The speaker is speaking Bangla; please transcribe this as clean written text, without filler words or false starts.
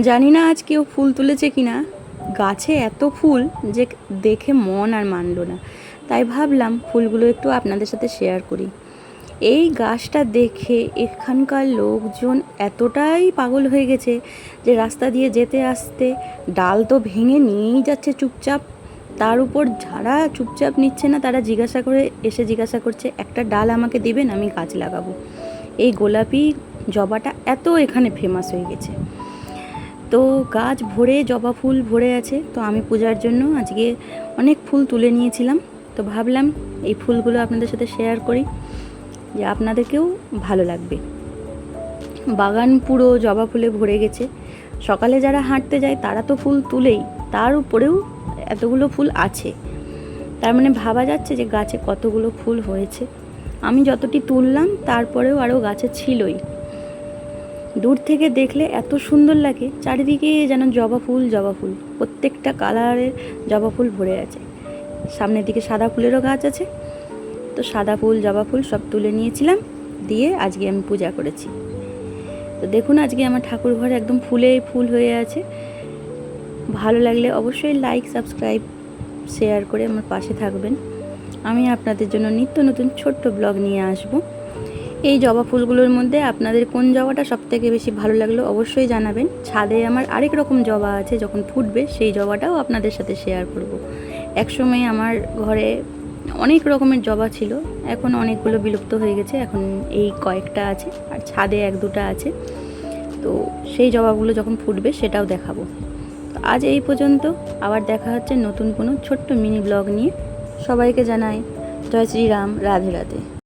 জানি না আজ কেউ ফুল তুলেছে কি না, গাছে এত ফুল যে দেখে মন আর মানলো না। তাই ভাবলাম ফুলগুলো একটু আপনাদের সাথে শেয়ার করি। এই গাছটা দেখে এখানকার লোকজন এতটাই পাগল হয়ে গেছে যে রাস্তা দিয়ে যেতে আসতে ডাল তো ভেঙে নিয়েই যাচ্ছে চুপচাপ। তার উপর যারা চুপচাপ নিচ্ছে না তারা জিজ্ঞাসা করছে একটা ডাল আমাকে দিবেন, আমি গাছ লাগাবো। এই গোলাপি জবাটা এত এখানে ফেমাস হয়ে গেছে। তো গাছ ভরে জবা ফুল ভরে আছে। তো আমি পূজার জন্য আজকে অনেক ফুল তুলে নিয়েছিলাম। তো ভাবলাম এই ফুলগুলো আপনাদের সাথে শেয়ার করি, যে আপনাদেরকেও ভালো লাগবে। বাগান পুরো জবা ফুলে ভরে গেছে। সকালে যারা হাঁটতে যায় তারা তো ফুল তুলেই, তার উপরেও এতগুলো ফুল আছে। তার মানে ভাবা যাচ্ছে যে গাছে কতগুলো ফুল হয়েছে। আমি যতটি তুললাম তারপরেও আরও গাছে ছিলই। দূর থেকে দেখলে এত সুন্দর লাগে, চারিদিকে যেন জবা ফুল প্রত্যেকটা কালারের জবা ফুল ভরে আছে। সামনের দিকে সাদা ফুলেরও গাছ আছে। তো সাদা ফুল জবা ফুল সব তুলে নিয়েছিলাম, দিয়ে আজকে আমি পূজা করেছি। তো দেখুন আজকে আমার ঠাকুর ঘর একদম ফুলে ফুল হয়ে আছে। ভালো লাগলে অবশ্যই লাইক, সাবস্ক্রাইব, শেয়ার করে আমার পাশে থাকবেন। আমি আপনাদের জন্য নিত্য নতুন ছোট্ট ব্লগ নিয়ে আসবো। এই জবা ফুলগুলোর মধ্যে আপনাদের কোন জবাটা সবথেকে বেশি ভালো লাগলো অবশ্যই জানাবেন। ছাদে আমার আরেক রকম জবা আছে, যখন ফুটবে সেই জবাটাও আপনাদের সাথে শেয়ার করব। একসময় আমার ঘরে অনেক রকমের জবা ছিল, এখন অনেকগুলো বিলুপ্ত হয়ে গেছে। এখন এই কয়েকটা আছে, আর ছাদে এক দুটা আছে। তো সেই জবাগুলো যখন ফুটবে সেটাও দেখাবো। তো আজ এই পর্যন্ত, আবার দেখা হচ্ছে নতুন কোনো ছোট্ট মিনি ব্লগ নিয়ে। সবাইকে জানাই জয় শ্রীরাম, রাধে রাধে।